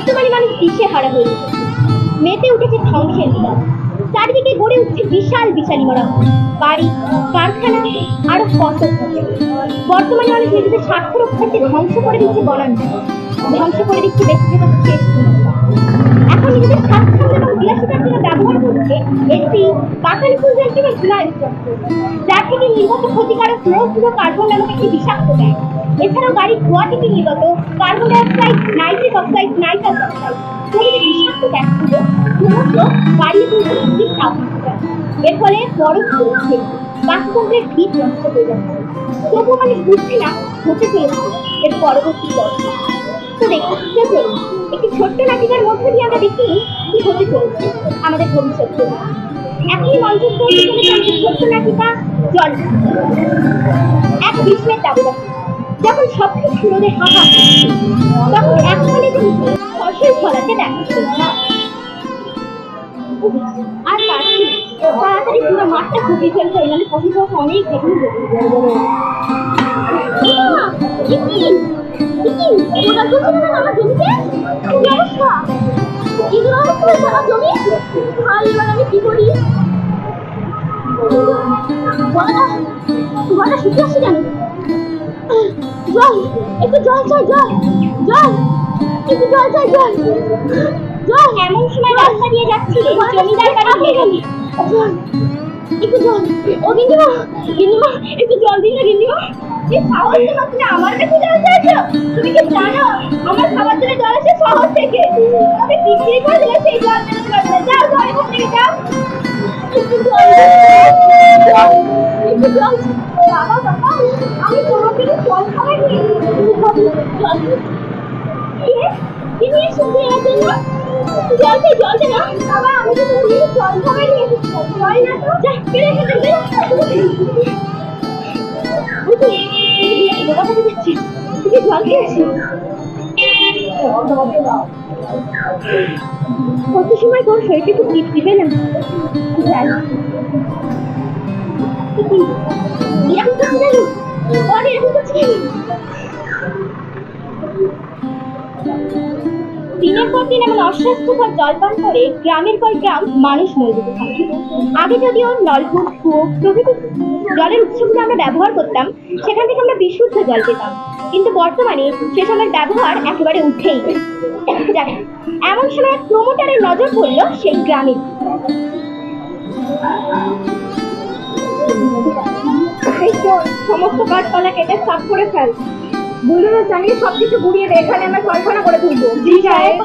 বর্তমানে মানুষ দিশেহারা হয়ে উঠেছে, মেতে উঠেছে ধ্বংসের লীলা। চারিদিকে গড়ে উঠছে বিশাল বিশাল ইমারত, বাড়ি, কারখানা, আরো কত কিছু। বর্তমানে মানুষ নিজেদের স্বার্থ রক্ষার্থে ধ্বংস করে দিচ্ছে বনাঞ্চল, ধ্বংস করে দিচ্ছে ব্যক্তিগত শেষ ভূমিকা। এখন নিজেদের স্বাচ্ছন্দ্য এবং বিলাসিতার জন্য ব্যবহার করছে এসি, বাতালি ফুলজাল কিংবা ধুলায়ন যন্ত্র, যা থেকে নির্গত ক্ষতিকারক কার্বন নামক একটি বিষাক্ত গ্যাস। এছাড়াও গাড়ির ধোঁয়া থেকে নির্গত carbon dioxide, nitric oxide, nitrous oxide প্রভৃতি বিষাক্ত গ্যাসগুলো ক্রমশ বাড়িয়ে তুলছে পৃথিবীর তাপমাত্রা। এর ফলে বরফ গলছে, বাস্তুতন্ত্রের ভিত নষ্ট হয়ে যাচ্ছে। তবুও মানুষ বুঝছে না হতে চলেছে এর পরবর্তী দশা। তো দেখুন, চলুন একটি ছোট্ট নাটিকার মধ্যে দিয়ে আমরা দেখি কি হতে চলেছে আমাদের ভবিষ্যৎ। এখনই মঞ্চস্থ হতে চলেছে আমাদের ছোট্ট নাটিকা জল। এক গ্রীষ্মের দাবদাহ, যখন সবকিছু রোদে হাঁকা, তখন একখানে জমিতে ফসল ফলাতে দেখাচ্ছে। আর তাড়াতাড়ি পুরো মাঠটা ফুটিয়ে ফেলতে হয়, মানে ফসল ফলাতে অনেক দেখুন। আমার জমিতে কি অবস্থা, এগুলো অবস্থা আমার জমি। আর এবার আমি কি করি? গলাটা শুকিয়ে আসছে কেন? জল, একটু জল চাই, জল জল, একটু জল চাই, জল জল। এমন সময় রাস্তা দিয়ে যাচ্ছি জমিদার বাড়ি গেলি, জল, একটু জল। ও গিন্নিমা, গিন্নিমা একটু জল দিন না গিন্নিমা। এই খাওয়ার জন্য তুমি আমার কাছে জল চাইছো? তুমি কি জানো আমার খাবার জন্য জল আসে শহর থেকে? আমি বিক্রি করে দিলে সেই জল দিতে পারবে না। যাও যাও, এখান থেকে যাও। একটু জল, একটু জল। বাবা বাবা, আমি তোমাকে জল খাবার নিয়ে কি নিয়ে শুনতে গেছেন না? জল চাই, জল চাই না বাবা। আমি তো তোমাকে জল খাবার নিয়ে এসেছি, জল না তো। যা বেরো এখান থেকে, কত সময় তোর শরীরটা একটু টিপ দিবে না? দিনের পর দিন এমন অস্বাস্থ্যকর জলপান করে গ্রামের পর গ্রাম মানুষ মরে যেতে থাকে। আগে যদিও নলকূপ, কুয়ো প্রভৃতি জলের উৎসগুলো আমরা ব্যবহার করতাম, সেখান থেকে আমরা বিশুদ্ধ জল পেতাম, কিন্তু বর্তমানে সেসবের ব্যবহার একেবারে উঠেই গেছে। এমন সময় এক প্রমোটারের নজর পড়ল সেই গ্রামে। সমস্ত গাছপালা কেটে সাফ করে ফেল, বুলডোজার চালিয়ে সবকিছু গুড়িয়ে দে, এখানে আমরা কলকারখানা করে তুলবো। জি সাহেব।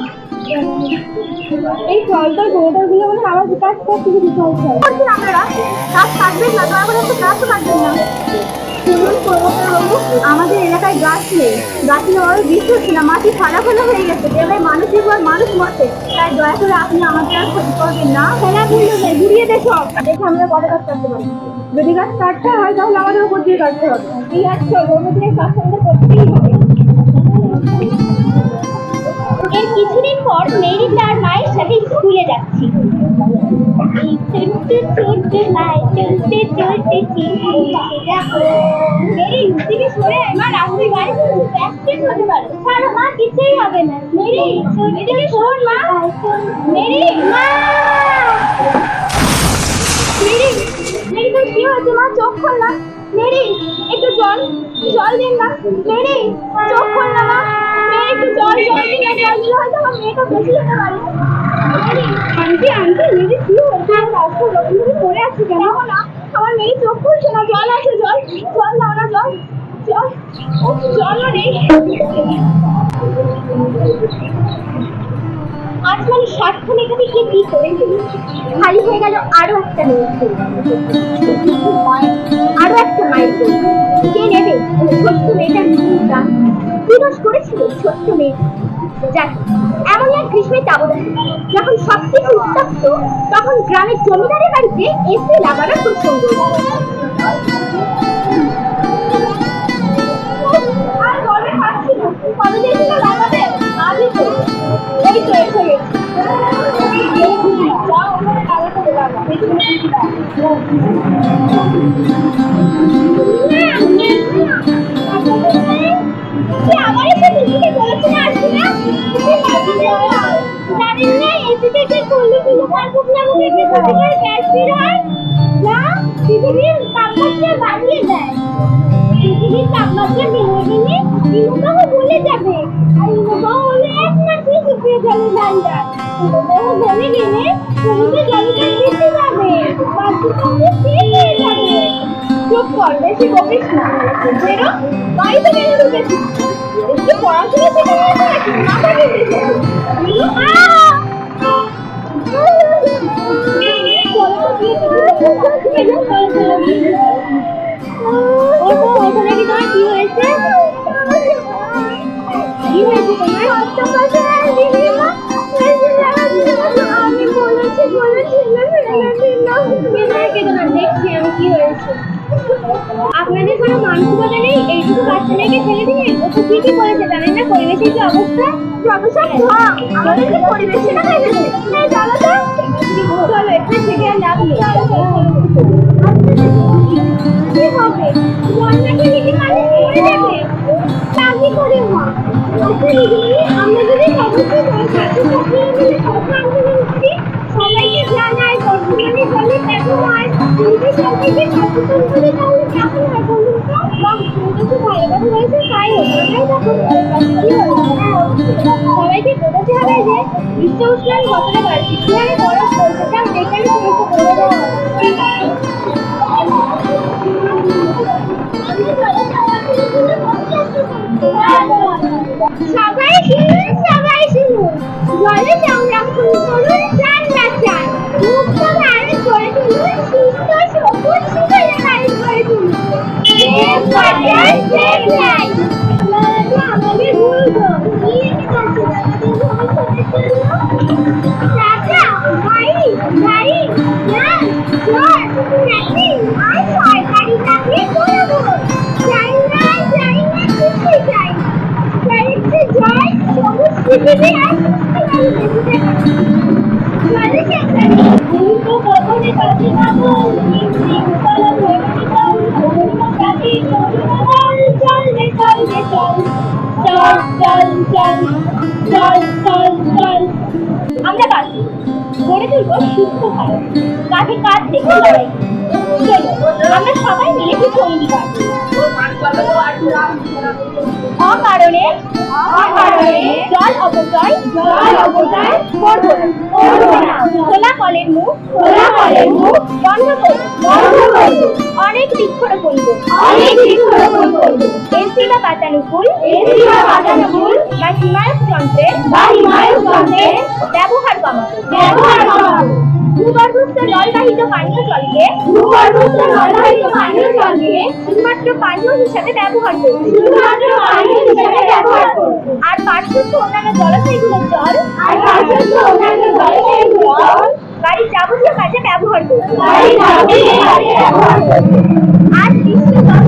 এই জলটার গোবর গুলো মানে আমার বিকাশ থেকে দিতে হচ্ছে। আপনারা গাছ কাটবেন না, দয়া করে একটু গাছও কাটবেন না। শুনুন প্রমোটার বাবু, আমাদের এলাকায় গাছ নেই, গাছ নেওয়ার বৃষ্টি হচ্ছে না, মাটি ফালা ফালা হয়ে গেছে, এবার মানুষের পর মানুষ মরছে, তাই দয়া করে আপনি আমাদের আর ক্ষতি করবেন না। ফেলা বুলডোজার গুড়িয়ে দে সব, দেখে আমরা কত গাছ কাটতে পারি। যদি গাছ কাটতে হয় তাহলে আমাদের উপর দিয়ে কাটতে হবে। এই আজকে গর্ভদিনের কাজ আমাদের করতেই হবে। এর কিছুদিন পর মেরি তার মায়ের সাথে স্কুলে যাচ্ছি। কিছুই হবে না মেরি, এদিকে শোন মা। মেরি মা, মেরি মেরি তোর কি হয়েছে মা? চোখ খোল না। মেরি একটু জল জল দিন না। মেরি চোখ খোল না মা। মেরি একটু জল জল দিন না, জল দিলে হয়তো আমার মেয়েটা বেঁচে যেতে পারে। মেরি আন্টি আন্টি, মেরি কি হয়েছে? রাস্তা রকম করে পড়ে আছে কেন? না আমার মেয়ে চোখ খুলছে না। জল আছে, জল জল দাও না, জল জল। ও জল নেই। আজ মানে স্বার্থ মেটাতে গিয়ে কি করে খালি হয়ে গেল আরো একটা মেয়ে, আরো একটা মায়ের। কে নেবে ছোট্ট মেয়েটার প্রাণ? কি দোষ করেছিল ছোট্ট মেয়ে? যাক, এমন এক গ্রীষ্মের দাবদাহ, যখন সবকিছু উত্তপ্ত, তখন গ্রামের জমিদারের বাড়িতে এসি লাগানোর প্রসঙ্গ। আর গরমে পাচ্ছি না, কলেজে এসে লাগাবে আজই তো। এই তো এসে গেছি। আমার এসে দিদিকে বলেছে না আসছি না। পৃথিবীর তাপমাত্রা দিনে দিনে হিমবাহ গলে যাবে। আর হিমবাহ হলো একমাত্র শুকিয়ে জলের ভান্ডার। হিমবাহ গলে গেলে সমুদ্র জলটা বৃদ্ধি পাবে, বাস্তুতন্ত্র শেষ হয়ে যাবে। চুপ কর, বেশি বকিস না। বেরো, বাড়িতে কেন ঢুকেছিস? একটু পড়াশোনা শিখে নিয়েছে নাকি? মাথা ঢুকেছে। ওখানে কি তোমার কি হয়েছে? কি হয়েছে তোমার? আমি দেখছি আমি কি হয়েছে। আপনাদের কোনো মানসিকতা নেই, এইটুকু বাচ্চা মেয়েকে ছেড়ে দিয়ে ওকে কি করেছে জানেন না? পরিবেশের কি অবস্থা, যত সব আমাদের কি পরিবেশ সেটা খাইতেছে। চলো তো, চলো এখানে থেকে আর লাভ নেই। কি হবে? বন্যাকে নিতে পারলে মরে যাবে। তা কি করে মা? আমরা যদি সবাইকে ছাত্রছাত্রীরা মিলে কথা আন্দোলন করি, সবাইকে জানাই বর্তমানে জলে ব্যবহার, যদি সবাইকে সচেতন করে তাহলে কেমন হয় বলুন তো? তুমি তো ভালো কথা বলেছো, তাই হোক। সবাইকে বোঝাতে হবে যে বিশ্ব উষ্ণায়ন কতটা বাড়ছে, কিভাবে বরফ পড়ছে, তাও দেখে সমস্ত বলে দেওয়া হবে। সবাই শুনুন, সবাই শুনুন, জলে সংরক্ষণ করুন, প্রাণ বাঁচান, মুক্ত ভারত গড়ে তুলুন, সুস্থ সবুজ সুন্দর ভারত গড়ে তুলুন। আমাদের ভুলবো রাজা, ভাই, ভাই, আর সরকারি চাকরি করবো। চাই না, চাই না, কিছুই চাই না। চাই একটু জয়, সবুজ পৃথিবী আর সুস্থ ভালো বেঁচে থাকা। তুমি তো কখনই কাছে পাবো, তলা ধরে নিতাম, কাটি চল রে চল রে চল, চল চল চল চল চল চল। আমরা বাঁচি, গড়ে তুলবো সুস্থ ভারত, কাঁধে কাঁধ রেখে লড়াই। চলো আমরা সবাই মিলে কিছু অঙ্গীকার। অকারণে জল অপচয় করবো না। খোলা কলের মুখ বন্ধ করবো। অনেক বৃক্ষরোপণ করবো। এসি বা বাঁচানো ফুল বা হিমায়ক যন্ত্রের ব্যবহার কমাবো। ভূগর্ভস্থ জলবাহিত পানীয় জলকে শুধুমাত্র পানীয় হিসাবে ব্যবহার করবো। আর পার্শ্বস্থ অন্যান্য জলাশয়গুলোর জল বাড়ির যাবতীয় কাজে ব্যবহার করবো। আর বিশ্ব জল